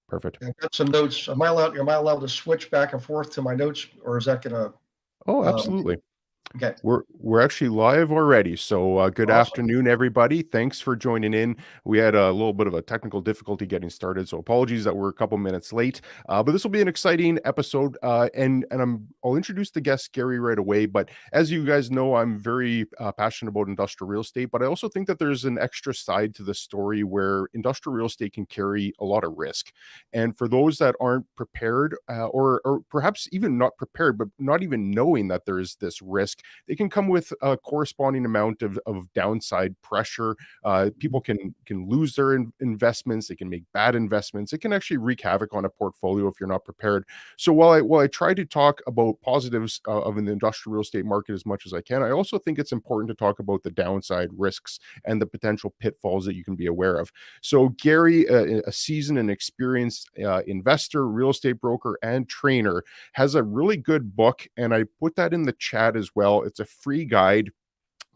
Perfect. I've got some notes. Am I allowed to switch back and forth to my notes, or is that gonna, Oh, um, absolutely. okay, We're actually live already. So good awesome. afternoon, everybody. Thanks for joining in. We had a little bit of a technical difficulty getting started, so apologies that we're a couple minutes late. But this will be an exciting episode, and I'll introduce the guest Gary right away. But as you guys know, I'm very passionate about industrial real estate, but I also think that there's an extra side to the story where industrial real estate can carry a lot of risk. And for those that aren't prepared, or perhaps even not prepared, but not even knowing that there is this risk, they can come with a corresponding amount of downside pressure. People can lose their investments. They can make bad investments. It can actually wreak havoc on a portfolio if you're not prepared. So while I try to talk about positives of an industrial real estate market as much as I can, I also think it's important to talk about the downside risks and the potential pitfalls that you can be aware of. So Gary, a seasoned and experienced investor, real estate broker, and trainer, has a really good book, and I put that in the chat as well. It's a free guide,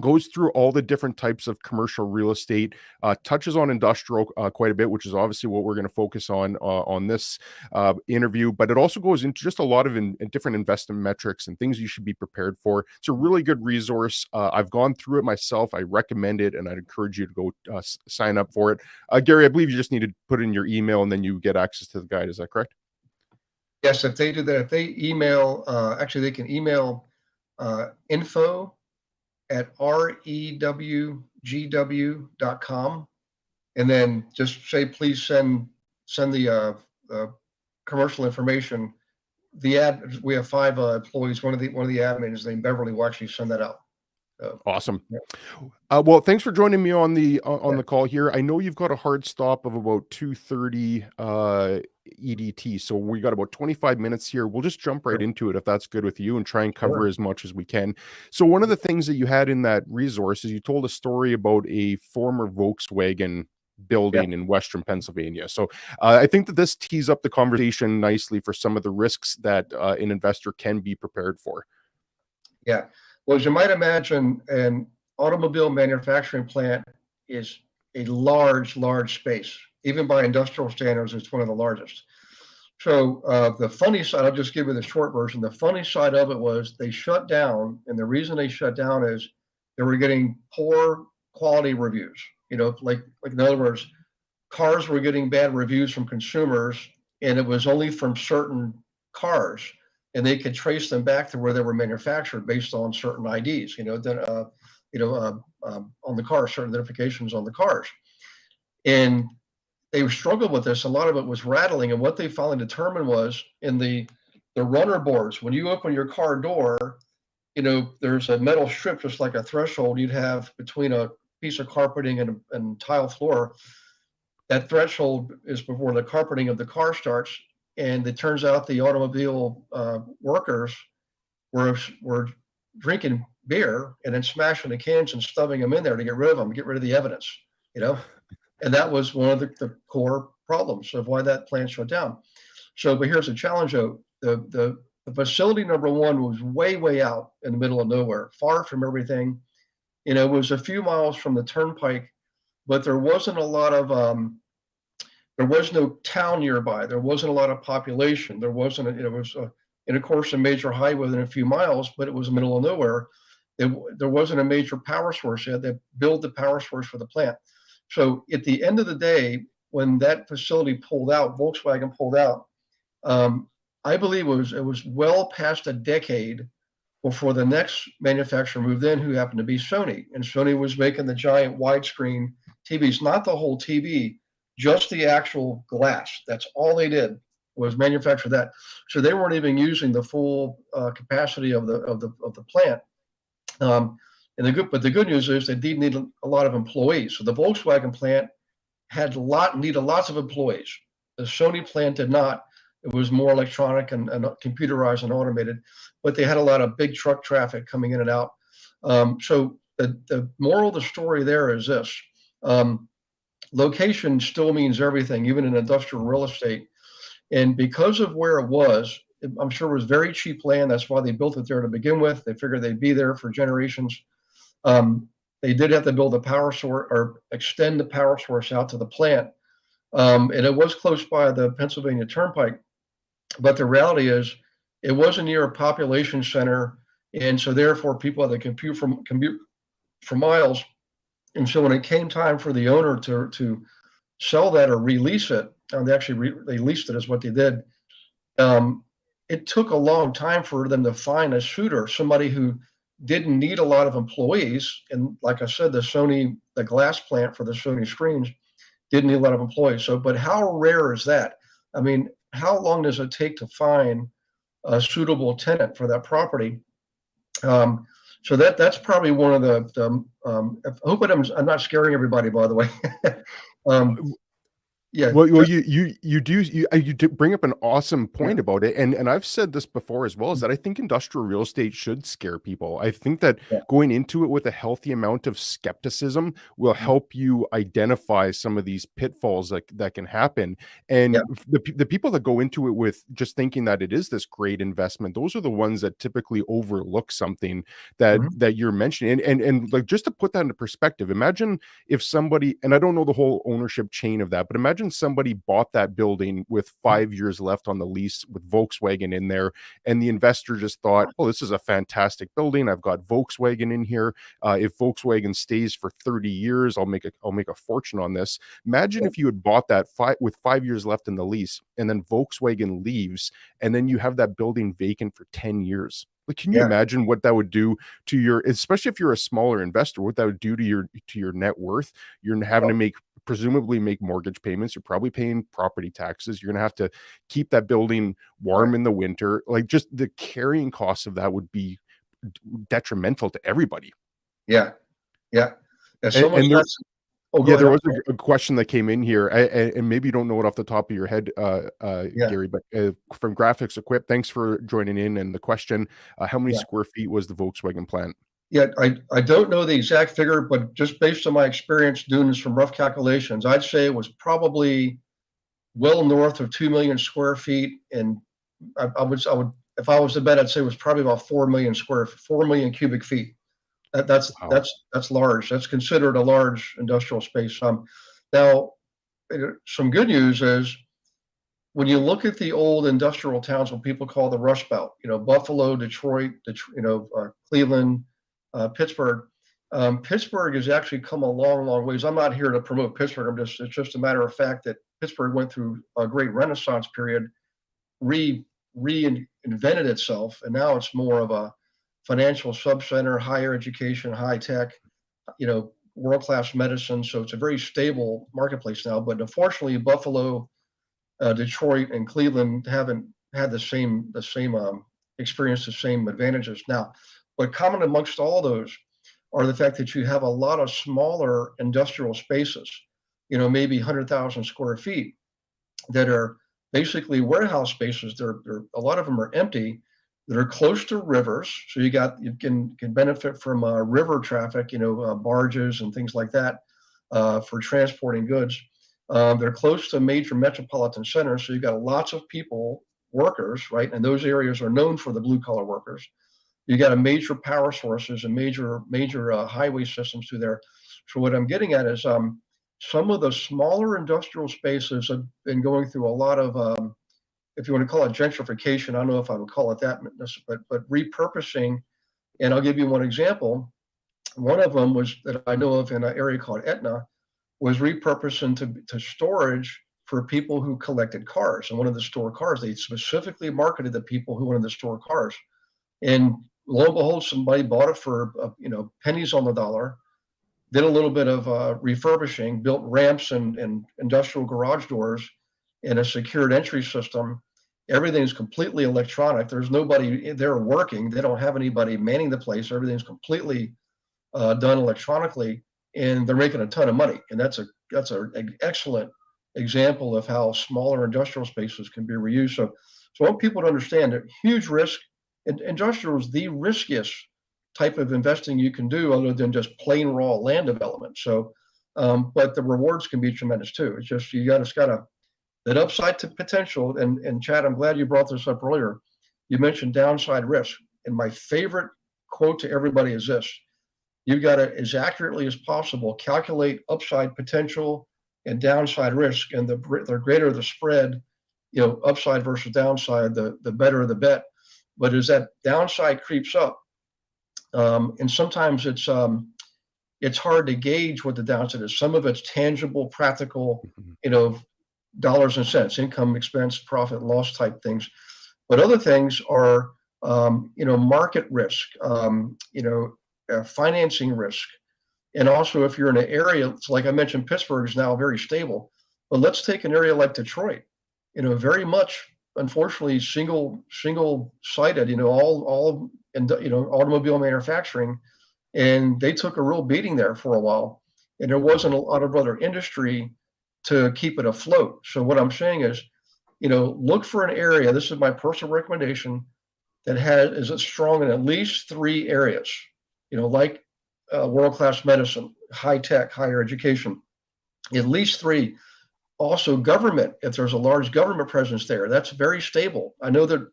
goes through all the different types of commercial real estate, touches on industrial quite a bit, which is obviously what we're going to focus on this interview. But it also goes into just a lot of different investment metrics and things you should be prepared for. It's a really good resource. I've gone through it myself. I recommend it, and I'd encourage you to go sign up for it. Gary, I believe you just need to put in your email, and then you get access to the guide. Is that correct? Yes, if they do that, if they email, actually, they can email info@rewgw.com, and then just say, please send the commercial information. We have 5 employees. One of the admins named Beverly will actually send that out. Awesome. Yeah. Well, thanks for joining me on the Yeah. call here. I know you've got a hard stop of about 2:30 EDT, so we got about 25 minutes here. We'll just jump right Sure. into it if that's good with you, and try and cover Sure. as much as we can. So one of the things that you had in that resource is you told a story about a former Volkswagen Yeah. building in Western Pennsylvania. So I think that this tees up the conversation nicely for some of the risks that an investor can be prepared for. Yeah. Well, as you might imagine, an automobile manufacturing plant is a large space. Even by industrial standards, it's one of the largest. So the funny side, I'll just give you the short version. The funny side of it was they shut down, and the reason they shut down is they were getting poor quality reviews. Like in other words, cars were getting bad reviews from consumers, and it was only from certain cars, and they could trace them back to where they were manufactured based on certain IDs. On the car, certain identifications on the cars, and they struggled with this. A lot of it was rattling, and what they finally determined was in the runner boards. When you open your car door, there's a metal strip, just like a threshold you'd have between a piece of carpeting and tile floor. That threshold is before the carpeting of the car starts, and it turns out the automobile workers were drinking beer and then smashing the cans and stuffing them in there to get rid of them, get rid of the evidence, you know. And that was one of the core problems of why that plant shut down. So, but here's the challenge, though. The facility number one was way out in the middle of nowhere, far from everything. It was a few miles from the turnpike, but there wasn't a lot of there was no town nearby. There wasn't a lot of population. There wasn't. It was, and of course, a major highway within a few miles, but it was the middle of nowhere. There wasn't a major power source. You had to build the power source for the plant. So at the end of the day, when that facility pulled out, Volkswagen pulled out. I believe it was well past a decade before the next manufacturer moved in, who happened to be Sony. And Sony was making the giant widescreen TVs, not the whole TV, just the actual glass. That's all they did, was manufacture that. So they weren't even using the full capacity of the plant. But the good news is they did need a lot of employees. So the Volkswagen plant needed lots of employees. The Sony plant did not. It was more electronic and computerized and automated, but they had a lot of big truck traffic coming in and out. So the moral of the story there is this: location still means everything, even in industrial real estate. And because of where it was, I'm sure it was very cheap land. That's why they built it there to begin with. They figured they'd be there for generations. They did have to build a power source or extend the power source out to the plant. And it was close by the Pennsylvania Turnpike. But the reality is, it wasn't near a population center, and so therefore people had to commute for miles. And so when it came time for the owner to sell that or release it, and they actually they leased it is what they did. Um, it took a long time for them to find a suitor, somebody who didn't need a lot of employees. And like I said, the glass plant for the Sony screens didn't need a lot of employees. So, but how rare is that? I mean, how long does it take to find a suitable tenant for that property? Um, so that's probably one of I hope I'm not scaring everybody, by the way. um, yeah, Well, you do bring up an awesome yeah, point about it, and I've said this before as well, is that I think industrial real estate should scare people. I think that yeah, going into it with a healthy amount of skepticism will help you identify some of these pitfalls that can happen. yeah, And the people that go into it with just thinking that it is this great investment, those are the ones that typically overlook something mhm, that you're mentioning. And like, just to put that into perspective, imagine if somebody, and I don't know the whole ownership chain of that, but imagine somebody bought that building with mhm, 5 years left on the lease with Volkswagen in there, and the investor just thought, oh, this is a fantastic building. I've got Volkswagen in here. If Volkswagen stays for 30 years, I'll make a fortune on this. Imagine yeah, if you had bought that with 5 years left in the lease, and then Volkswagen leaves, and then you have that building vacant for 10 years. Like, can you yeah, imagine what that would do to your, especially if you're a smaller investor, what that would do to your net worth? You're having yeah, to presumably make mortgage payments. You're probably paying property taxes. You're going to have to keep that building right, warm in the winter. Like, just the carrying costs of that would be detrimental to everybody. yeah, yeah. If And, someone's and there, got oh, go yeah, ahead. there I'm was sorry. a question that came in here, and maybe you don't know it off the top of your head, Yeah, Gary, but from Graphics Equip, thanks for joining in. And the question: how many yeah, square feet was the Volkswagen plant? yeah. I don't know the exact figure, but just based on my experience doing some rough calculations, I'd say it was probably well north of 2 million square feet. And I would, if I was to bet, I'd say it was probably about 4 million cubic feet. Wow. That's large. That's considered a large industrial space. Now, some good news is when you look at the old industrial towns, what people call the Rust Belt, Buffalo, Detroit, Cleveland, Pittsburgh. Pittsburgh has actually come a long, long ways. I'm not here to promote Pittsburgh. It's just a matter of fact that Pittsburgh went through a great Renaissance period, re reinvented itself, and now it's more of a financial subcenter, higher education, high tech, world class medicine. So it's a very stable marketplace now. But unfortunately, Buffalo, Detroit, and Cleveland haven't had the same experience, the same advantages. Now, what common amongst all those are the fact that you have a lot of smaller industrial spaces, maybe 100,000 square feet that are basically warehouse spaces. They're a lot of them are empty, that are close to rivers. So you can benefit from river traffic, barges and things like that for transporting goods. They're close to major metropolitan centers, so you've got lots of people, workers, right? And those areas are known for the blue collar workers. You got a major power sources and major highway systems through there. So what I'm getting at is some of the smaller industrial spaces have been going through a lot of, if you want to call it gentrification, I don't know if I would call it that, but repurposing. And I'll give you one example. One of them was that I know of in an area called Etna, was repurposed to storage for people who collected cars and wanted to store cars. They specifically marketed the people who wanted to store cars. And lo and behold, somebody bought it for pennies on the dollar, did a little bit of refurbishing, built ramps and industrial garage doors and a secured entry system. Everything's completely electronic. There's nobody there working. They don't have anybody manning the place. Everything's completely done electronically, and they're making a ton of money. And that's an excellent example of how smaller industrial spaces can be reused. So I want people to understand that huge risk. And industrial is the riskiest type of investing you can do, other than just plain raw land development. So, but the rewards can be tremendous too. It's just it's got to that upside to potential. And Chad, I'm glad you brought this up earlier. You mentioned downside risk, and my favorite quote to everybody is this: you've got to, as accurately as possible, calculate upside potential and downside risk, and the greater the spread, upside versus downside, the better the bet. But as that downside creeps up, and sometimes it's hard to gauge what the downside is. Some of it's tangible, practical, Mhm. Dollars and cents, income, expense, profit, loss type things. But other things are, market risk, financing risk. And also, if you're in an area, like I mentioned, Pittsburgh is now very stable. But let's take an area like Detroit, very much, unfortunately, single sided, all, and, automobile manufacturing. And they took a real beating there for a while. And there wasn't a lot of other industry to keep it afloat. So what I'm saying is, look for an area. This is my personal recommendation that is it strong in at least three areas, like world-class medicine, high tech, higher education, at least three. Also government, if there's a large government presence there, that's very stable. I know that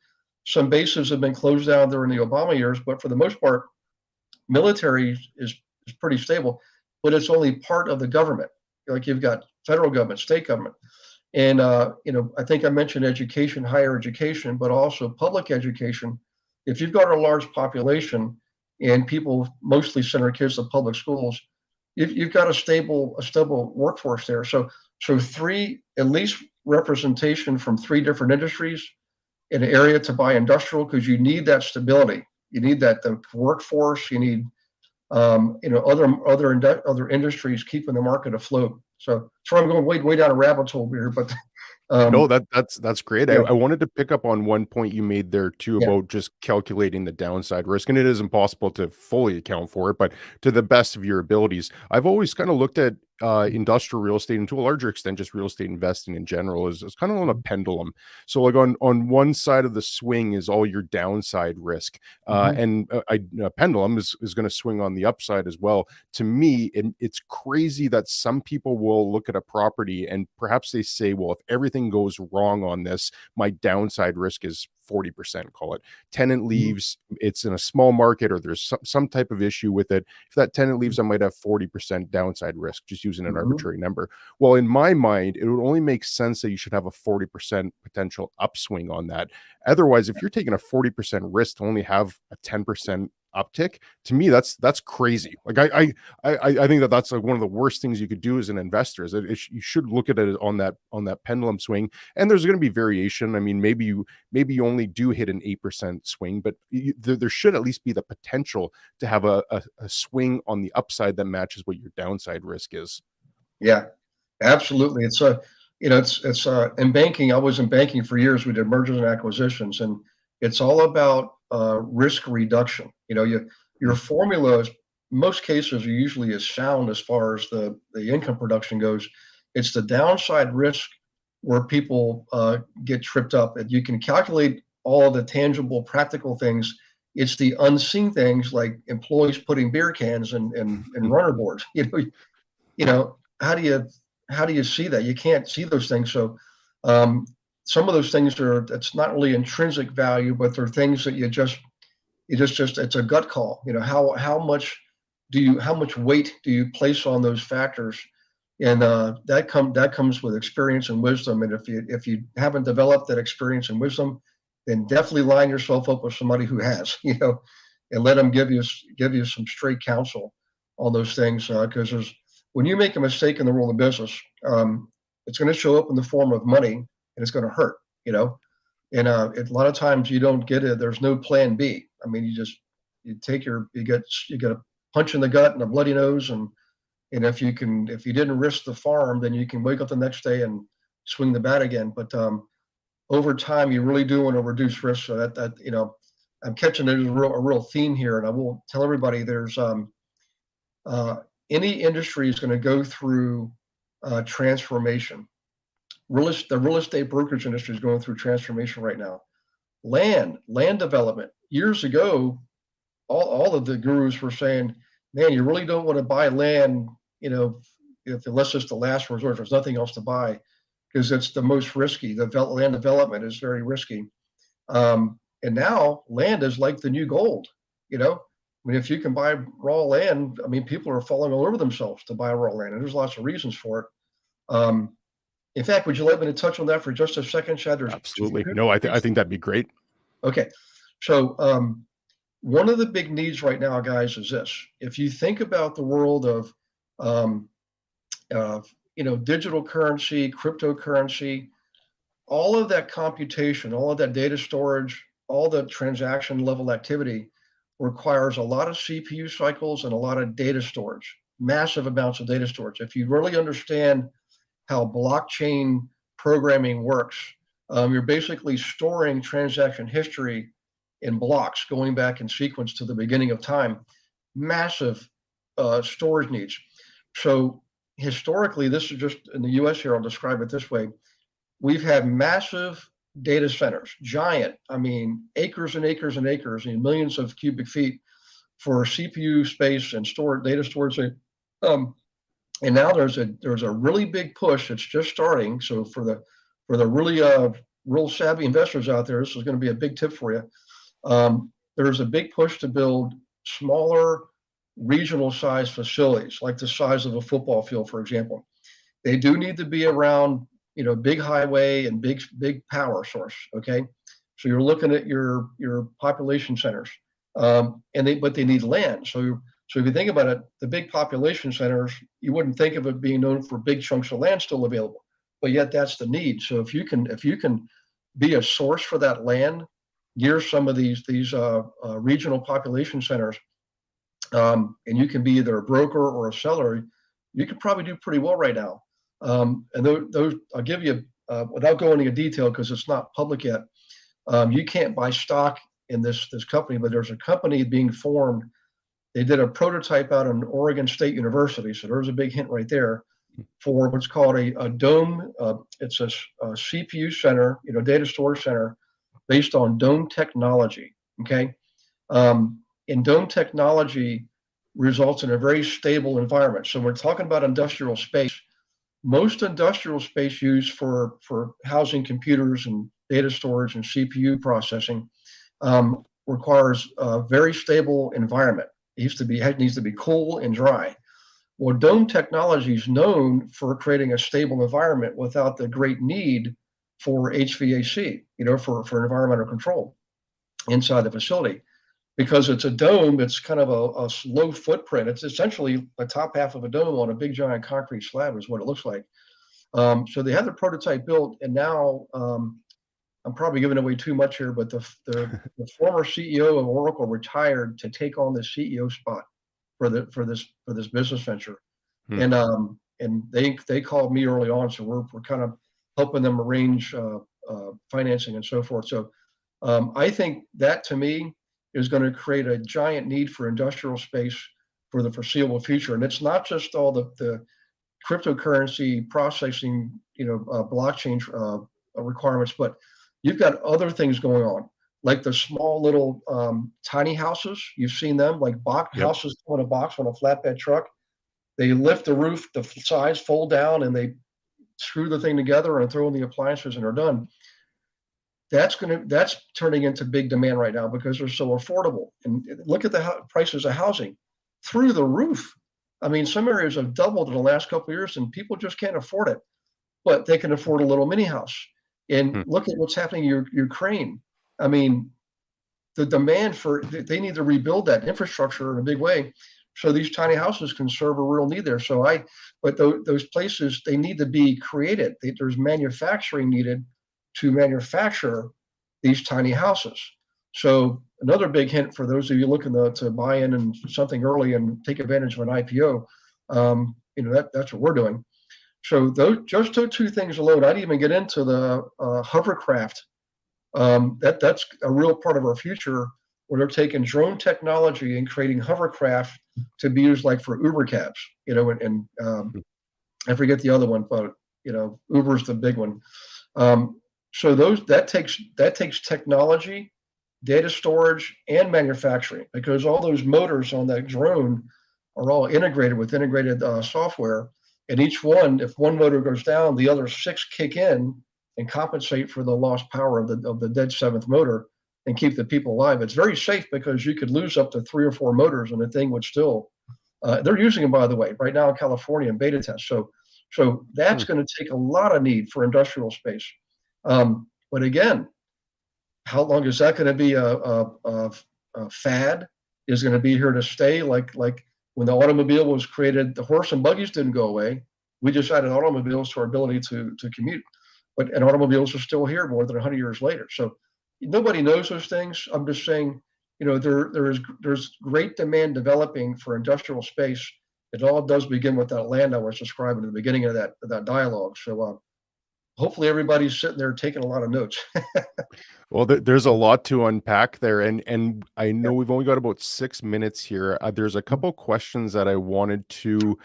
some bases have been closed down during the Obama years, but for the most part, military is pretty stable, but it's only part of the government. Like you've got federal government, state government. And, I think I mentioned education, higher education, but also public education. If you've got a large population and people mostly send their kids to public schools, you've got a stable workforce there. So three, at least representation from three different industries in an area to buy industrial, because you need that stability. You need the workforce. You need, other industries keeping the market afloat. So sorry, I'm going way down a rabbit hole here, but No, um, that's great. yeah, I wanted to pick up on one point you made there too yeah, about just calculating the downside risk, and it is impossible to fully account for it, but to the best of your abilities. I've always kind of looked at industrial real estate, and to a larger extent, just real estate investing in general, is kind of on a pendulum. So, like on one side of the swing is all your downside risk, mhm, and a pendulum is going to swing on the upside as well. To me, it's crazy that some people will look at a property and perhaps they say, well, if everything goes wrong on this, my downside risk is 40%, call it. Tenant mhm, leaves, it's in a small market, or there's some type of issue with it. If that tenant leaves, I might have 40% downside risk, just using an mhm, arbitrary number. Well, in my mind, it would only make sense that you should have a 40% potential upswing on that. Otherwise, if you're taking a 40% risk to only have a 10% uptick, to me that's crazy. Like I think that's like one of the worst things you could do as an investor. Is that you should look at it on that pendulum swing, and there's going to be variation. I mean, maybe you only do hit an 8% swing, but there should at least be the potential to have a swing on the upside that matches what your downside risk is. yeah, absolutely. It's in banking. I was in banking for years. We did mergers and acquisitions, and it's all about risk reduction. Your Mhm. formula is, most cases, are usually as sound as far as the income production goes. It's the downside risk where people get tripped up. And you can calculate all the tangible, practical things. It's the unseen things like employees putting beer cans and runner boards. How do you see that? You can't see those things. So some of those things it's not really intrinsic value, but they're things that you just it's a gut call. How much weight do you place on those factors? And that comes with experience and wisdom. And if you haven't developed that experience and wisdom, then definitely line yourself up with somebody who has, and let them give you some straight counsel on those things. Because when you make a mistake in the world of business, it's going to show up in the form of money, and it's going to hurt. And a lot of times you don't get it. There's no plan B. I mean, you get a punch in the gut and a bloody nose, and if you didn't risk the farm, then you can wake up the next day and swing the bat again. But over time, you really do want to reduce risk. So I'm catching there's a real theme here, and I will tell everybody there's uh, any industry is going to go through transformation. The real estate brokerage industry is going through transformation right now. Land development. Years ago, all of the gurus were saying, man, you really don't want to buy land, unless it's the last resort, there's nothing else to buy, because it's the most risky. Land development is very risky. And now land is like the new gold. I mean, if you can buy raw land, I mean, people are falling all over themselves to buy raw land, and there's lots of reasons for it. In fact, would you like me to touch on that for just a second, Chad? Absolutely. No, I think that'd be great. Okay. So one of the big needs right now, guys, is this. If you think about the world of digital currency, cryptocurrency, all of that computation, all of that data storage, all the transaction level activity requires a lot of CPU cycles and a lot of data storage, massive amounts of data storage. If you really understand how blockchain programming works, you're basically storing transaction history in blocks going back in sequence to the beginning of time, massive storage needs. So historically, this is just in the US here, I'll describe it this way. We've had massive data centers, giant, I mean, acres and acres and acres, and millions of cubic feet for CPU space and data storage. And now there's a really big push. It's just starting. So for the really real savvy investors out there, this is going to be a big tip for you. There's a big push to build smaller regional size facilities, like the size of a football field, for example. They do need to be around, big highway and big power source. Okay, so you're looking at your population centers, but they need land. So if you think about it, the big population centers, you wouldn't think of it being known for big chunks of land still available, but yet that's the need. So if you can be a source for that land near some of these regional population centers, and you can be either a broker or a seller, you can probably do pretty well right now. And those I'll give you without going into detail because it's not public yet. You can't buy stock in this company, but there's a company being formed. They did a prototype out in Oregon State University, so there's a big hint right there for what's called a dome. It's a CPU center, data storage center based on dome technology. Okay, and dome technology results in a very stable environment. So we're talking about industrial space. Most industrial space used for housing computers and data storage and CPU processing requires a very stable environment. It needs to be cool and dry. Well, dome technology is known for creating a stable environment without the great need for HVAC, for environmental control inside the facility. Because it's a dome, it's kind of a low footprint. It's essentially the top half of a dome on a big giant concrete slab is what it looks like. So they had the prototype built, and now I'm probably giving away too much here, but the former CEO of Oracle retired to take on the CEO spot for this business venture, and they called me early on, so we're kind of helping them arrange financing and so forth. So I think that to me is going to create a giant need for industrial space for the foreseeable future, and it's not just all the cryptocurrency processing, blockchain requirements, but you've got other things going on, like the small little tiny houses. You've seen them, like houses in a box on a flatbed truck. They lift the roof, the sides fold down, and they screw the thing together and throw in the appliances, and they're done. That's turning into big demand right now because they're so affordable. And look at the prices of housing through the roof. I mean, some areas have doubled in the last couple of years, and people just can't afford it, but they can afford a little mini house. And look at what's happening in Ukraine. I mean, the demand they need to rebuild that infrastructure in a big way, so these tiny houses can serve a real need there. But those places, they need to be created. There's manufacturing needed to manufacture these tiny houses. So another big hint for those of you looking to buy in something early and take advantage of an IPO, that's what we're doing. So those two things alone, I'd even get into the hovercraft. That's a real part of our future, where they're taking drone technology and creating hovercraft to be used like for Uber cabs, and I forget the other one, but Uber's the big one. So that takes technology, data storage, and manufacturing, because all those motors on that drone are all integrated with integrated software. And each one, if one motor goes down, the other 6 kick in and compensate for the lost power of the dead 7th motor and keep the people alive. It's very safe because you could lose up to 3 or 4 motors and the thing would still. They're using them, by the way, right now in California in beta test. So So that's going to take a lot of need for industrial space. But again, how long is that going to be a fad? Is going to be here to stay? Like when the automobile was created, the horse and buggies didn't go away. We just added automobiles to our ability to commute, and automobiles are still here more than 100 years later. So nobody knows those things. I'm just saying, there's great demand developing for industrial space. It all does begin with that land I was describing at the beginning of that dialogue. So hopefully everybody's sitting there taking a lot of notes. Well, there's a lot to unpack there, and I know Yeah. we've only got about 6 minutes here. There's a couple questions that I wanted to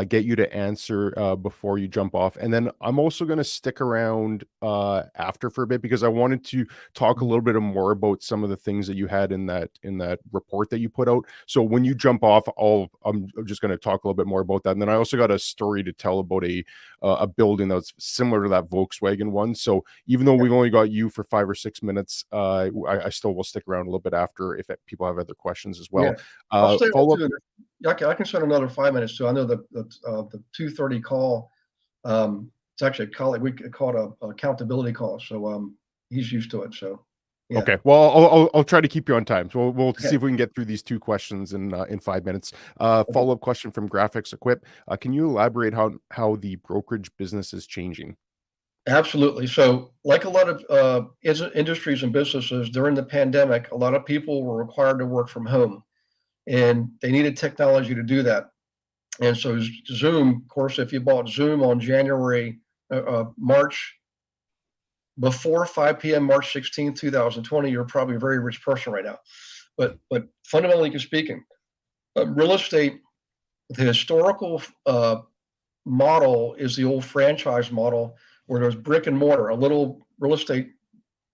get you to answer before you jump off, and then I'm also going to stick around after for a bit because I wanted to talk a little bit more about some of the things that you had in that report that you put out. So when you jump off, I'm just going to talk a little bit more about that, and then I also got a story to tell about a building that's similar to that Volkswagen one. So even though we've only got you for 5 or 6 minutes, I still will stick around a little bit after if people have other questions as well. Yeah. I'll stay Follow on up. too. I can spend another 5 minutes too. I know the 2:30 call. It's actually a colleague. We call it a accountability call. So he's used to it. So yeah. Okay. Well, I'll try to keep you on time. So we'll see Okay. if we can get through these two questions in 5 minutes. Okay. Follow up question from Graphics Equip. Can you elaborate how the brokerage business is changing? Absolutely. So, like a lot of industries and businesses during the pandemic, a lot of people were required to work from home, and they needed technology to do that. And so, Zoom, of course, if you bought Zoom on March before 5 p.m. March 16th, 2020, you're probably a very rich person right now. But fundamentally speaking, real estate, the historical model is the old franchise model where there's brick and mortar, a little real estate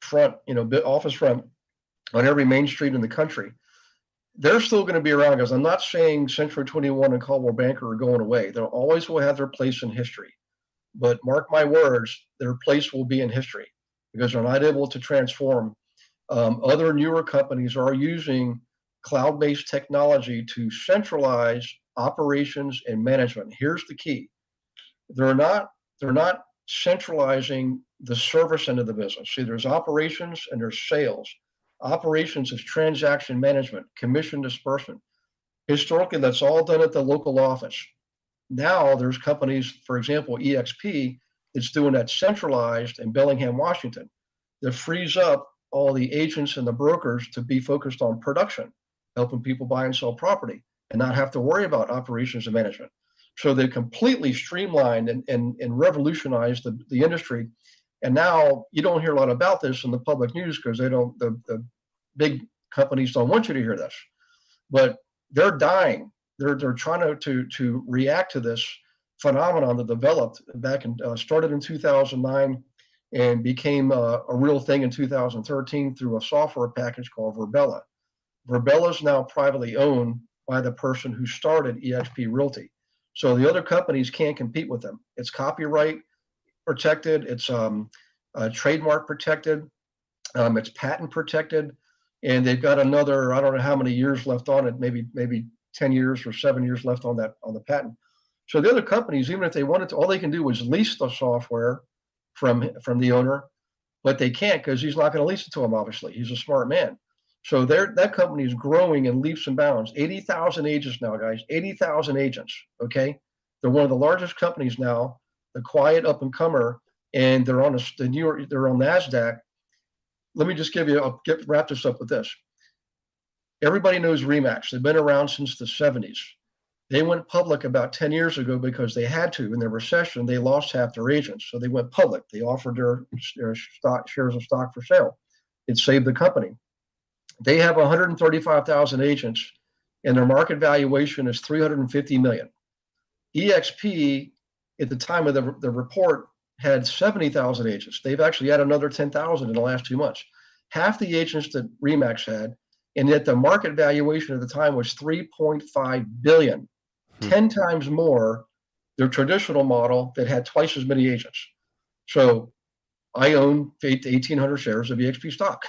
front, office front on every main street in the country. They're still going to be around, because I'm not saying Century 21 and Coldwell Banker are going away. They'll always will have their place in history. But mark my words, their place will be in history because they're not able to transform. Other newer companies are using cloud-based technology to centralize operations and management. Here's the key. They're not centralizing the service end of the business. See, there's operations and there's sales. Operations is transaction management, commission disbursement. Historically, that's all done at the local office. Now there's companies, for example, EXP, that's doing that centralized in Bellingham, Washington, that frees up all the agents and the brokers to be focused on production, helping people buy and sell property and not have to worry about operations and management. So they completely streamlined and revolutionized the industry. And now you don't hear a lot about this in the public news because the big companies don't want you to hear this, but they're dying. They're trying to react to this phenomenon that developed back and started in 2009 and became a real thing in 2013 through a software package called Verbella. Verbella is now privately owned by the person who started eXp Realty. So the other companies can't compete with them. It's copyright protected. It's trademark protected. It's patent protected. And they've got another, I don't know how many years left on it, maybe 10 years or 7 years left on the patent. So the other companies, even if they wanted to, all they can do is lease the software from the owner, but they can't because he's not going to lease it to him, obviously. He's a smart man. So that company is growing in leaps and bounds. 80,000 agents now, guys, 80,000 agents, okay? They're one of the largest companies now, the quiet up-and-comer, and they're on they're on NASDAQ. Let me just wrap this up with this. Everybody knows RE/MAX. They've been around since the 70s. They went public about 10 years ago because they had to. In the recession, they lost half their agents. So they went public. They offered their shares of stock for sale. It saved the company. They have 135,000 agents, and their market valuation is $350 million. EXP, at the time of the report, had 70,000 agents. They've actually had another 10,000 in the last 2 months. Half the agents that RE/MAX had, and yet the market valuation at the time was $3.5 billion, 10 times more their traditional model that had twice as many agents. So I own 1,800 shares of EXP stock.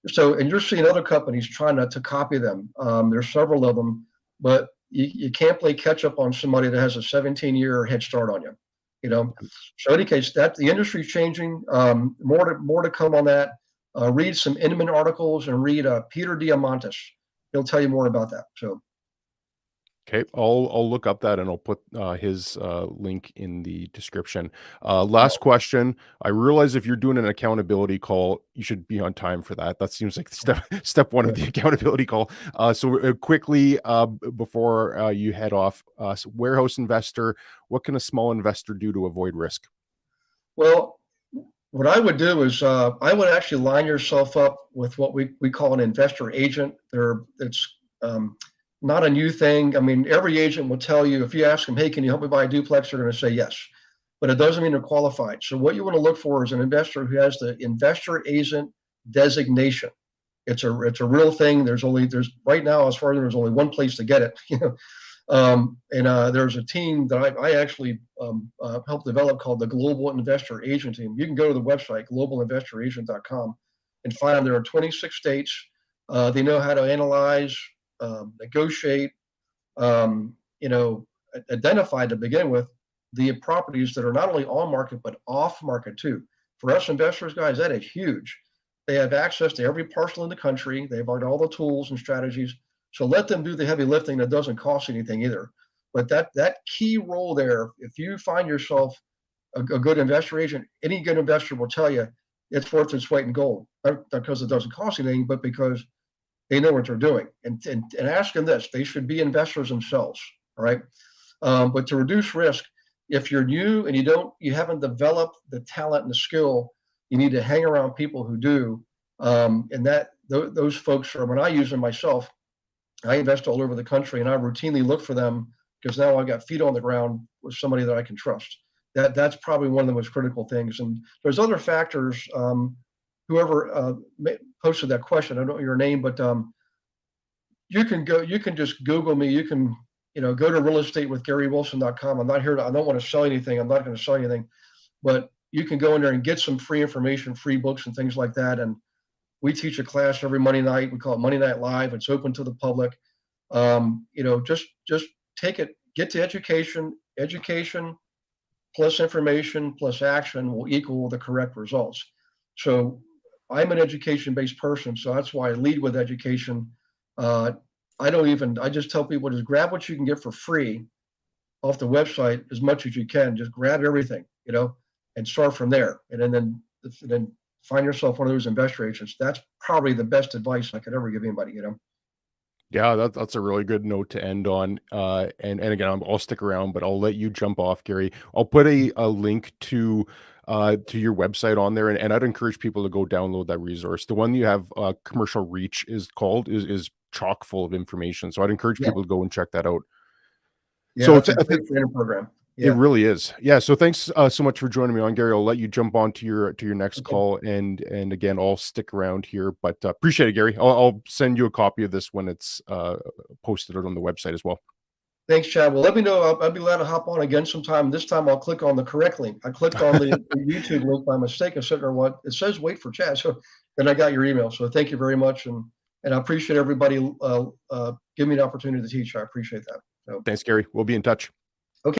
So, and you're seeing other companies trying to copy them. There's several of them, but you can't play catch up on somebody that has a 17-year head start on you. So in any case, that the industry's changing. More to come on that. Read some Inman articles and read Peter Diamandis. He'll tell you more about that. So. Okay, I'll look up that and I'll put his link in the description. Last question. I realize if you're doing an accountability call, you should be on time for that. That seems like step one of the accountability call. So quickly, before you head off, warehouse investor, what can a small investor do to avoid risk? Well, what I would do is I would actually line yourself up with what we call an investor agent. It's not a new thing. I mean, every agent will tell you, if you ask them, hey, can you help me buy a duplex? They're going to say yes, but it doesn't mean they're qualified. So what you want to look for is an investor who has the investor agent designation. It's a real thing. There's right now, as far as there's only one place to get it. There's a team that I actually helped develop called the Global Investor Agent Team. You can go to the website, globalinvestoragent.com, and find them. There are 26 states. They know how to analyze, negotiate, identify to begin with the properties that are not only on market, but off market too. For us investors, guys, that is huge. They have access to every parcel in the country. They've got all the tools and strategies. So let them do the heavy lifting. That doesn't cost anything either. But that key role there, if you find yourself a good investor agent, any good investor will tell you it's worth its weight in gold. Not because it doesn't cost anything, but because they know what they're doing. And ask them this, they should be investors themselves, all right? But to reduce risk, if you're new and you haven't developed the talent and the skill, you need to hang around people who do. Those folks are, when I use them myself, I invest all over the country and I routinely look for them because now I got feet on the ground with somebody that I can trust. That's probably one of the most critical things. And there's other factors. Whoever posted that question, I don't know your name, but you can just Google me. You can, go to realestatewithgarywilson.com. I don't want to sell anything. I'm not going to sell anything, but you can go in there and get some free information, free books and things like that. And we teach a class every Monday night. We call it Monday Night Live. It's open to the public. Just take it, get to education. Education plus information plus action will equal the correct results. So I'm an education-based person, so that's why I lead with education. I just tell people, just grab what you can get for free off the website as much as you can. Just grab everything, and start from there. And then find yourself one of those investor agents. That's probably the best advice I could ever give anybody, Yeah, that's a really good note to end on. And again, I'll stick around, but I'll let you jump off, Gary. I'll put a link to your website on there, and I'd encourage people to go download that resource. The one you have, Commercial Reach, is chock full of information. So I'd encourage people to go and check that out. Yeah, So it's a great training program. It really is. Yeah. So thanks so much for joining me on, Gary. I'll let you jump on to your next call, and again, I'll stick around here. But appreciate it, Gary. I'll send you a copy of this when it's posted on the website as well. Thanks, Chad. Well, let me know. I'll be glad to hop on again sometime. This time I'll click on the correct link. I clicked on the YouTube link by mistake. I said, or what? It says wait for Chad. So then I got your email. So thank you very much, and I appreciate everybody give me an opportunity to teach. I appreciate that. So. Thanks, Gary. We'll be in touch. Okay.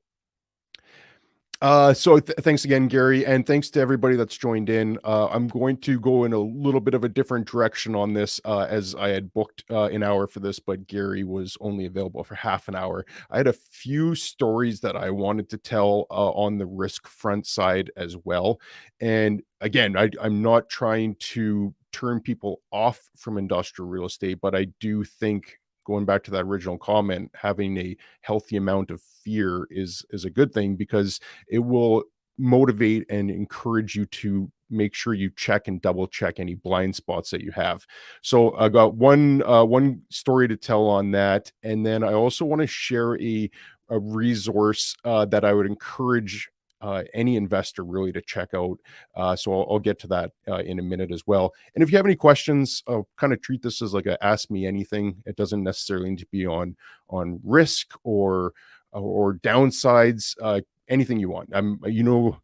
So thanks again, Gary, and thanks to everybody that's joined in. I'm going to go in a little bit of a different direction on this, as I had booked an hour for this, but Gary was only available for half an hour. I had a few stories that I wanted to tell on the risk front side as well. And again, I'm not trying to turn people off from industrial real estate, but I do think, going back to that original comment, having a healthy amount of fear is a good thing, because it will motivate and encourage you to make sure you check and double check any blind spots that you have. So I got one story to tell on that, and then I also want to share a resource that I would encourage any investor really to check out. So I'll get to that in a minute as well. And if you have any questions, I'll kind of treat this as like a ask me anything. It doesn't necessarily need to be on risk or downsides. Anything you want.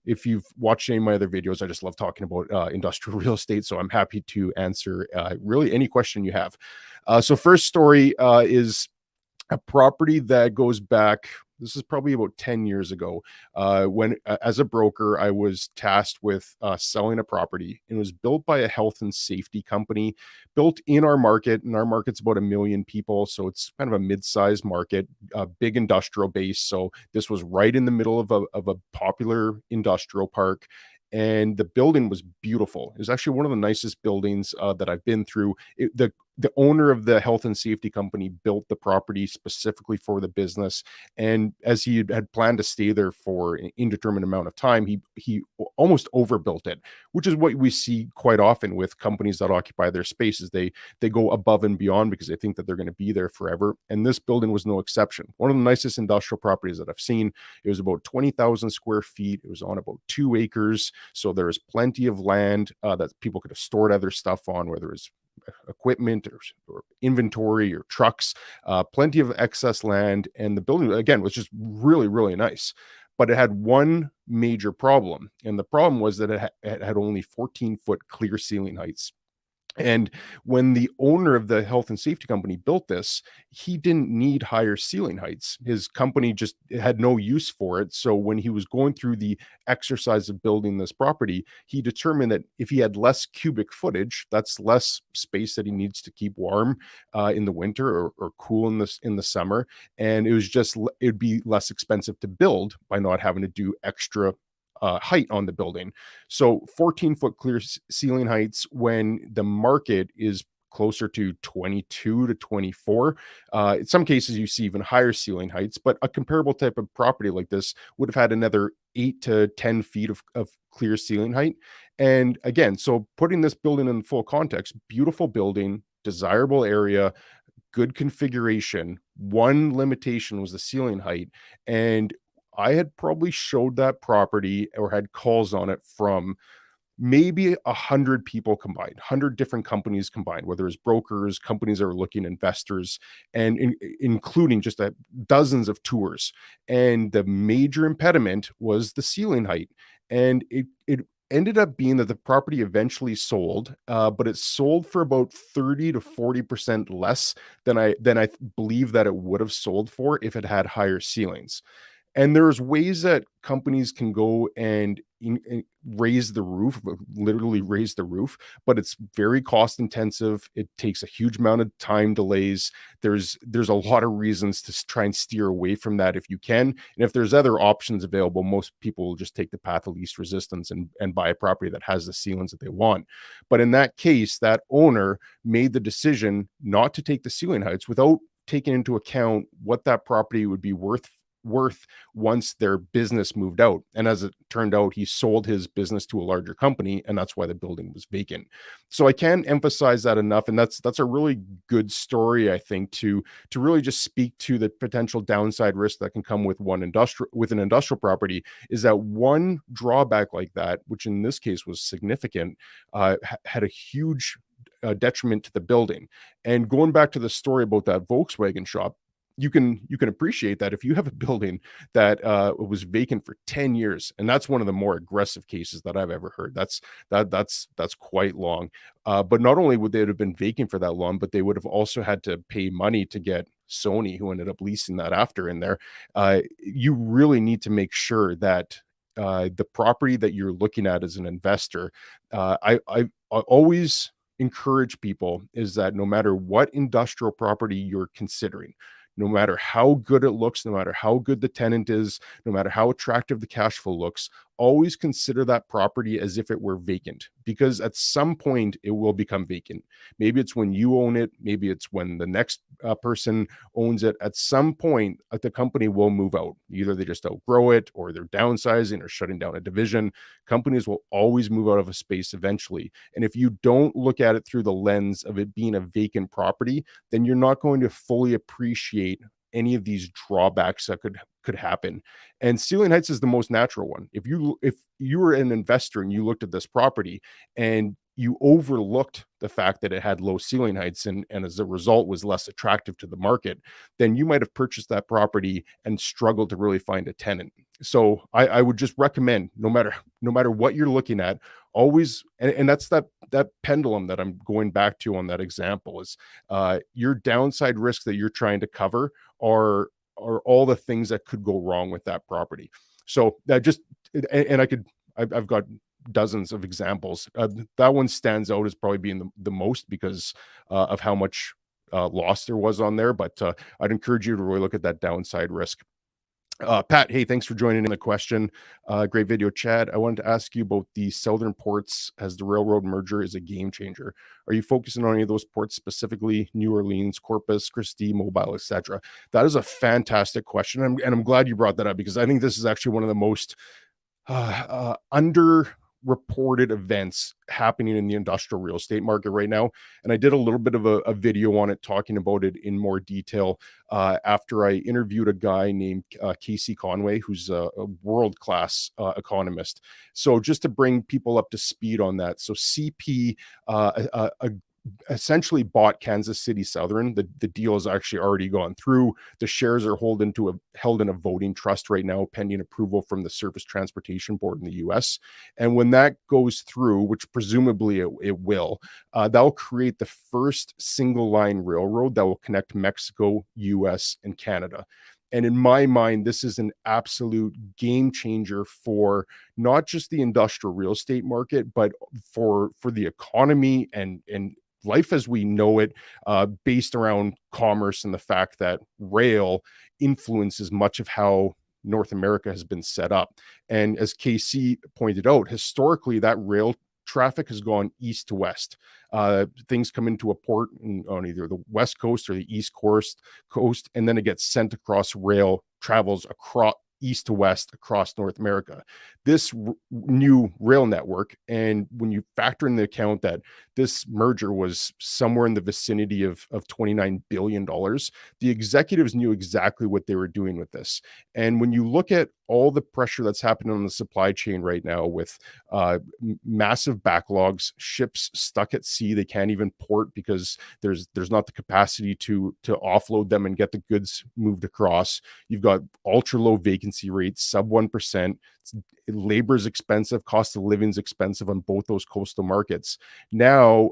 If you've watched any of my other videos, I just love talking about industrial real estate. So I'm happy to answer really any question you have. So first story is a property that goes back, this is probably about 10 years ago, when as a broker I was tasked with selling a property. It was built by a health and safety company, built in our market, and our market's about 1 million people, so it's kind of a mid-sized market, a big industrial base. So this was right in the middle of a popular industrial park, and the building was beautiful. It was actually one of the nicest buildings that I've been through. The owner of the health and safety company built the property specifically for the business, and as he had planned to stay there for an indeterminate amount of time, he almost overbuilt it, which is what we see quite often with companies that occupy their spaces. They go above and beyond because they think that they're going to be there forever, and this building was no exception. One of the nicest industrial properties that I've seen. It was about 20,000 square feet. It was on about 2 acres, so there was plenty of land that people could have stored other stuff on, whether it's equipment or inventory or trucks, plenty of excess land. And the building, again, was just really, really nice. But it had one major problem. And the problem was that it had only 14-foot clear ceiling heights. And when the owner of the health and safety company built this, he didn't need higher ceiling heights. His company just had no use for it. So when he was going through the exercise of building this property, he determined that if he had less cubic footage, that's less space that he needs to keep warm in the winter, or cool in the summer. And it'd be less expensive to build by not having to do extra height on the building. So 14-foot clear ceiling heights when the market is closer to 22 to 24. In some cases, you see even higher ceiling heights, but a comparable type of property like this would have had another 8 to 10 feet of clear ceiling height. And again, so putting this building in full context, beautiful building, desirable area, good configuration. One limitation was the ceiling height. And I had probably showed that property or had calls on it from maybe 100 people combined, 100 different companies combined, whether it's brokers, companies that are looking, investors, and including just dozens of tours. And the major impediment was the ceiling height. And it ended up being that the property eventually sold, but it sold for about 30 to 40% less than I believe that it would have sold for if it had higher ceilings. And there's ways that companies can go and raise the roof, literally raise the roof, but it's very cost intensive. It takes a huge amount of time delays. There's a lot of reasons to try and steer away from that if you can. And if there's other options available, most people will just take the path of least resistance and buy a property that has the ceilings that they want. But in that case, that owner made the decision not to take the ceiling heights without taking into account what that property would be worth once their business moved out. And as it turned out, he sold his business to a larger company, and that's why the building was vacant. So I can't emphasize that enough. And that's a really good story, I think, to really just speak to the potential downside risk that can come with an industrial property, is that one drawback like that, which in this case was significant, had a huge detriment to the building. And going back to the story about that Volkswagen shop, you can appreciate that if you have a building that was vacant for 10 years, and that's one of the more aggressive cases that I've ever heard. That's quite long. But not only would they have been vacant for that long, but they would have also had to pay money to get Sony, who ended up leasing that after, in there. You really need to make sure that the property that you're looking at as an investor, I always encourage people, is that no matter what industrial property you're considering, no matter how good it looks, no matter how good the tenant is, no matter how attractive the cash flow looks, always consider that property as if it were vacant, because at some point it will become vacant. Maybe it's when you own it, maybe it's when the next person owns it. At some point, the company will move out. Either they just outgrow it, or they're downsizing or shutting down a division. Companies will always move out of a space eventually. And if you don't look at it through the lens of it being a vacant property, then you're not going to fully appreciate any of these drawbacks that could happen. And ceiling heights is the most natural one. If you were an investor and you looked at this property and you overlooked the fact that it had low ceiling heights and as a result was less attractive to the market, then you might have purchased that property and struggled to really find a tenant. So I would just recommend, no matter what you're looking at, always, and that's that pendulum that I'm going back to on that example is your downside risks that you're trying to cover are all the things that could go wrong with that property. So that just and I've got dozens of examples. That one stands out as probably being the most because of how much loss there was on there. But I'd encourage you to really look at that downside risk. Pat, hey, thanks for joining in the question. Great video, Chad. I wanted to ask you about the southern ports as the railroad merger is a game changer. Are you focusing on any of those ports specifically? New Orleans, Corpus Christi, Mobile, etc.? That is a fantastic question, and I'm glad you brought that up because I think this is actually one of the most underreported events happening in the industrial real estate market right now. And I did a little bit of a video on it, talking about it in more detail after I interviewed a guy named Casey Conway, who's a world-class economist. So just to bring people up to speed on that. So CP essentially bought Kansas City Southern. The deal has actually already gone through. The shares are held in a voting trust right now, pending approval from the Surface Transportation Board in the U.S. And when that goes through, which presumably it will, that'll create the first single line railroad that will connect Mexico, U.S., and Canada. And in my mind, this is an absolute game changer for not just the industrial real estate market, but for the economy and life as we know it, based around commerce and the fact that rail influences much of how North America has been set up. And as KC pointed out, historically, that rail traffic has gone east to west. Things come into a port on either the west coast or the east coast, and then it gets sent across rail, travels across east to west across North America. This new rail network, and when you factor in the account that this merger was somewhere in the vicinity of $29 billion, the executives knew exactly what they were doing with this. And when you look at all the pressure that's happening on the supply chain right now with massive backlogs, ships stuck at sea, they can't even port because there's not the capacity to offload them and get the goods moved across. You've got ultra low vacancy rates, sub 1%. Labor is expensive, cost of living is expensive on both those coastal markets. Now,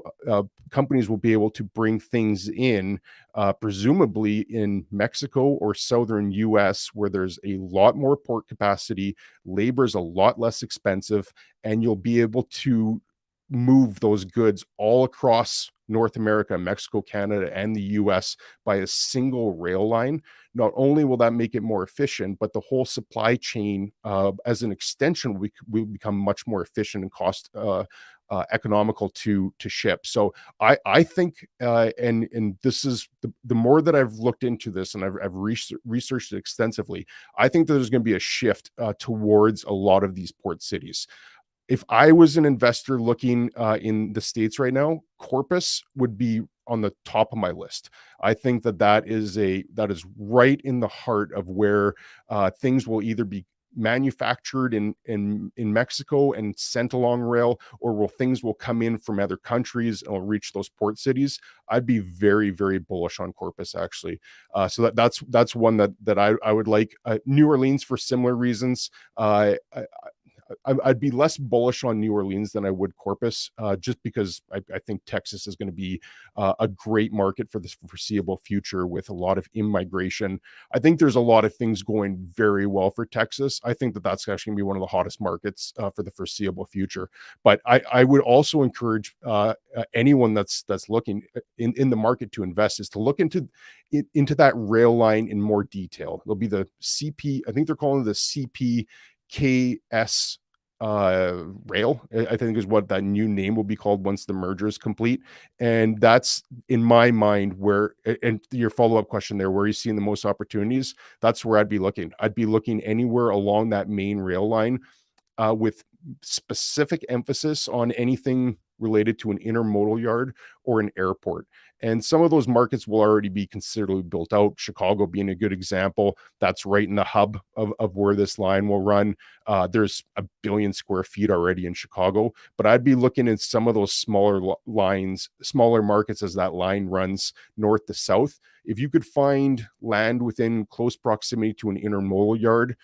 companies will be able to bring things in, presumably in Mexico or southern US, where there's a lot more port capacity, labor is a lot less expensive, and you'll be able to move those goods all across North America, Mexico, Canada, and the US by a single rail line. Not only will that make it more efficient, but the whole supply chain, as an extension, will become much more efficient and cost economical to ship. So I think, and this is the more that I've looked into this and I've researched it extensively, I think that there's going to be a shift towards a lot of these port cities. If I was an investor looking in the States right now, Corpus would be on the top of my list. I think that is right in the heart of where things will either be manufactured in Mexico and sent along rail, or things will come in from other countries and will reach those port cities. I'd be very, very bullish on Corpus, actually. So that's one that I would like. New Orleans for similar reasons. I'd be less bullish on New Orleans than I would Corpus, just because I think Texas is going to be a great market for the foreseeable future with a lot of immigration. I think there's a lot of things going very well for Texas. I think that's actually going to be one of the hottest markets for the foreseeable future. But I would also encourage anyone that's looking in the market to invest is to look into that rail line in more detail. There'll be the CP, I think they're calling it the CPKS rail, I think is what that new name will be called once the merger is complete. And that's, in my mind, where, and your follow-up question there, where are you seeing the most opportunities? That's where I'd be looking. I'd be looking anywhere along that main rail line with specific emphasis on anything related to an intermodal yard or an airport. And some of those markets will already be considerably built out. Chicago being a good example. That's right in the hub of where this line will run. There's 1 billion square feet already in Chicago, but I'd be looking at some of those smaller lines, smaller markets as that line runs north to south. If you could find land within close proximity to an intermodal yard,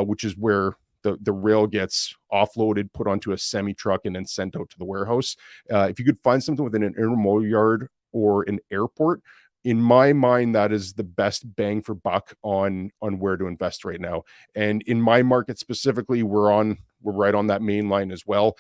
which is where the rail gets offloaded, put onto a semi truck, and then sent out to the warehouse. If you could find something within an intermodal yard or an airport, in my mind, that is the best bang for buck on where to invest right now. And in my market specifically, we're right on that main line as well.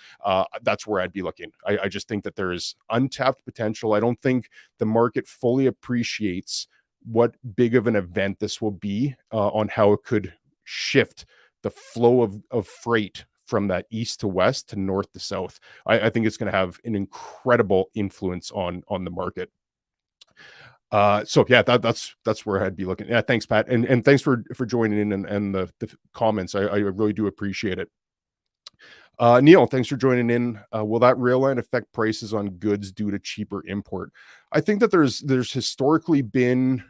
That's where I'd be looking. I just think that there is untapped potential. I don't think the market fully appreciates what big of an event this will be on how it could shift the flow of freight from that east to west to north to south. I think it's going to have an incredible influence on the market. So yeah, that's where I'd be looking. Yeah, thanks, Pat, and thanks for joining in and the comments. I really do appreciate it. Neil, thanks for joining in. Will that rail line affect prices on goods due to cheaper import? I think that there's historically been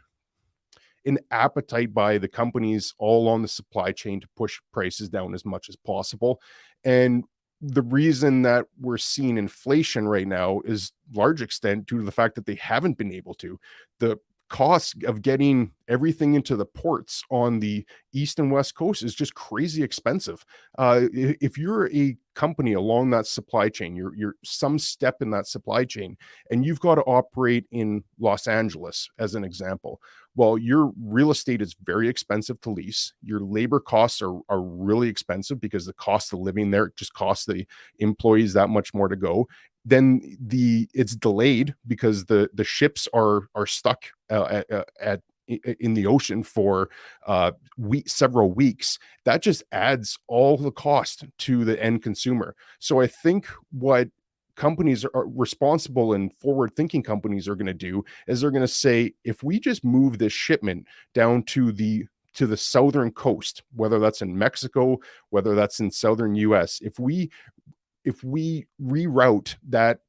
an appetite by the companies all along the supply chain to push prices down as much as possible. And the reason that we're seeing inflation right now is large extent due to the fact that they haven't been able to. The cost of getting everything into the ports on the east and west coast is just crazy expensive. If you're a company along that supply chain, you're some step in that supply chain, and you've got to operate in Los Angeles as an example. Well, your real estate is very expensive to lease. Your labor costs are really expensive because the cost of living there just costs the employees that much more to go. Then it's delayed because the ships are stuck in the ocean for several weeks. That just adds all the cost to the end consumer. So I think what companies are responsible and forward thinking companies are going to do is they're going to say, if we just move this shipment down to the southern coast, whether that's in Mexico, whether that's in southern US, if we reroute that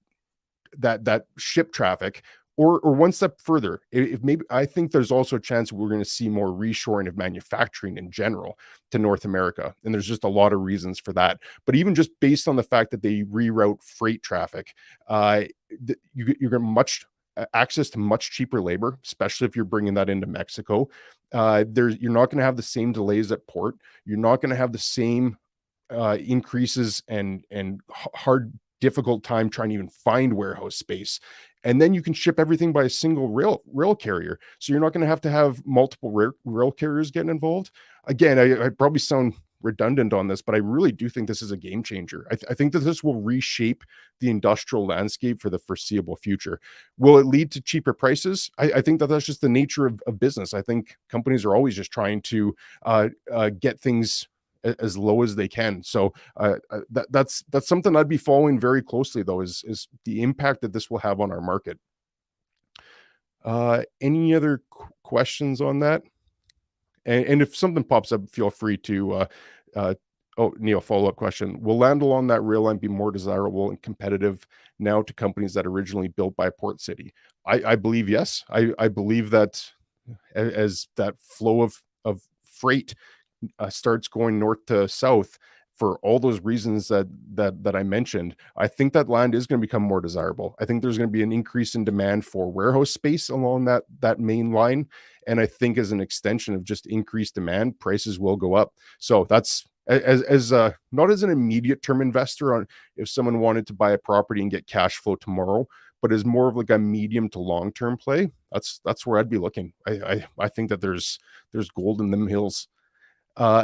ship traffic, or one step further, if maybe, I think there's also a chance we're going to see more reshoring of manufacturing in general to North America. And there's just a lot of reasons for that. But even just based on the fact that they reroute freight traffic, you're going to access to much cheaper labor, especially if you're bringing that into Mexico. You're not going to have the same delays at port. You're not going to have the same increases and hard, difficult time trying to even find warehouse space. And then you can ship everything by a single rail carrier. So you're not going to have multiple rail carriers getting involved. Again, I probably sound redundant on this, but I really do think this is a game changer. I think that this will reshape the industrial landscape for the foreseeable future. Will it lead to cheaper prices? I think that that's just the nature of business. I think companies are always just trying to get things as low as they can. So that's something I'd be following very closely, though, is the impact that this will have on our market. Any other questions on that? And if something pops up, feel free to Neil, follow-up question. Will land along that rail line be more desirable and competitive now to companies that originally built by port city? I believe yes. I believe that as that flow of freight starts going north to south for all those reasons that I mentioned, I think that land is going to become more desirable. I think there's going to be an increase in demand for warehouse space along that main line, and I think as an extension of just increased demand, prices will go up. So that's as not as an immediate term investor on if someone wanted to buy a property and get cash flow tomorrow, but as more of like a medium to long term play. That's where I'd be looking. I think that there's gold in them hills.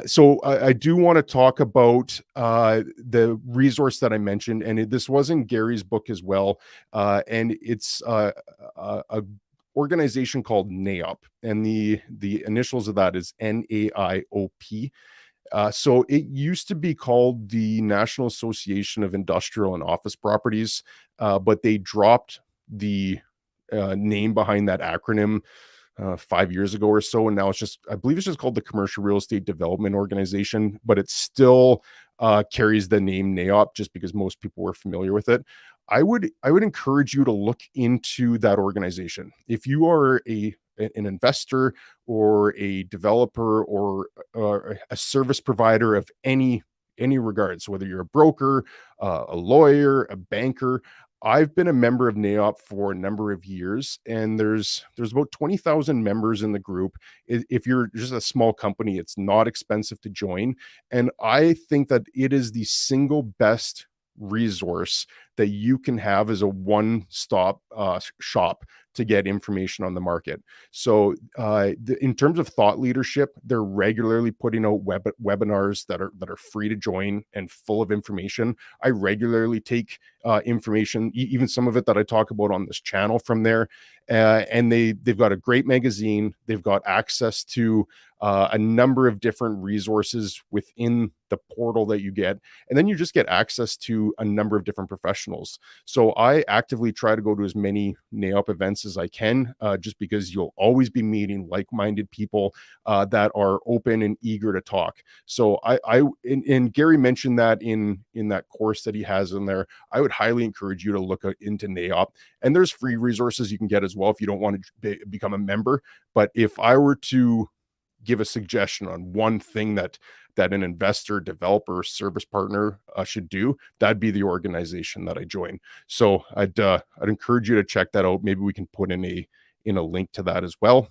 So I do want to talk about the resource that I mentioned, and this was in Gary's book as well. And it's a organization called NAIOP, and the initials of that is NAIOP. So it used to be called the National Association of Industrial and Office Properties, but they dropped the name behind that acronym 5 years ago or so, and now I believe it's just called the Commercial Real Estate Development Organization, but it's still carries the name NAIOP just because most people were familiar with it. I would encourage you to look into that organization. If you are an investor or a developer or a service provider of any regards, whether you're a broker, a lawyer, a banker. I've been a member of NAIOP for a number of years, and there's about 20,000 members in the group. If you're just a small company, it's not expensive to join, and I think that it is the single best resource that you can have as a one-stop shop to get information on the market. So, in terms of thought leadership, they're regularly putting out webinars that are free to join and full of information. I regularly take information, even some of it that I talk about on this channel from there. And they've got a great magazine. They've got access to a number of different resources within the portal that you get, and then you just get access to a number of different professionals. So I actively try to go to as many NAIOP events as I can, just because you'll always be meeting like-minded people that are open and eager to talk. So and Gary mentioned that in that course that he has in there. I would highly encourage you to look into NAIOP, and there's free resources you can get as well if you don't want to become a member. But if I were to give a suggestion on one thing that an investor, developer, service partner should do, that'd be the organization that I join. So I'd encourage you to check that out. Maybe we can put in a link to that as well.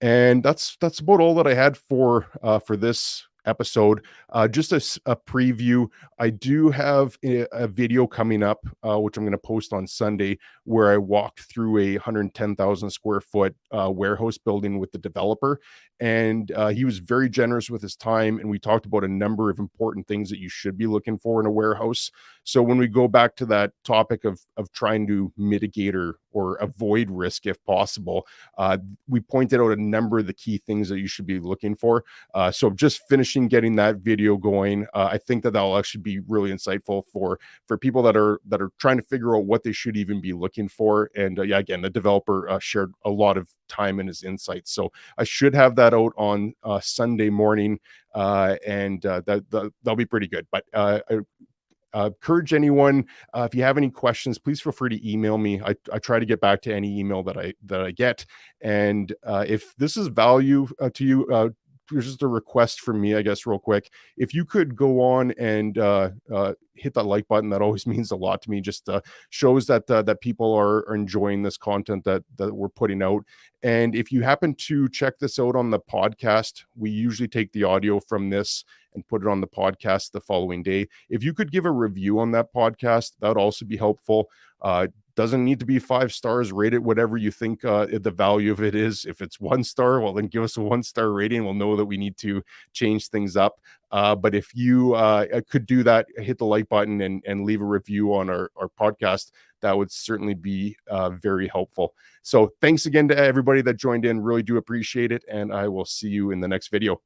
And that's about all that I had for this episode. Just a preview. I do have a video coming up, which I'm going to post on Sunday, where I walked through a 110,000 square foot warehouse building with the developer. And he was very generous with his time. And we talked about a number of important things that you should be looking for in a warehouse. So when we go back to that topic of trying to mitigate or avoid risk if possible, we pointed out a number of the key things that you should be looking for. So just finishing getting that video going, I think that'll actually be really insightful for people that are trying to figure out what they should even be looking for. And yeah, again, the developer shared a lot of time in his insights. So I should have that out on Sunday morning, and that'll be pretty good. But encourage anyone, if you have any questions, please feel free to email me. I try to get back to any email that I get. And if this is value to you, just a request from me, I guess, real quick. If you could go on and hit that like button, that always means a lot to me. Just shows that people are enjoying this content that we're putting out. And if you happen to check this out on the podcast, we usually take the audio from this and put it on the podcast the following day. If you could give a review on that podcast, that would also be helpful. Doesn't need to be 5 stars. Rate it whatever you think the value of it is. If it's 1 star, well, then give us a 1-star rating. We'll know that we need to change things up. But if you could do that, hit the like button and leave a review on our podcast, that would certainly be very helpful. So thanks again to everybody that joined in. Really do appreciate it. And I will see you in the next video.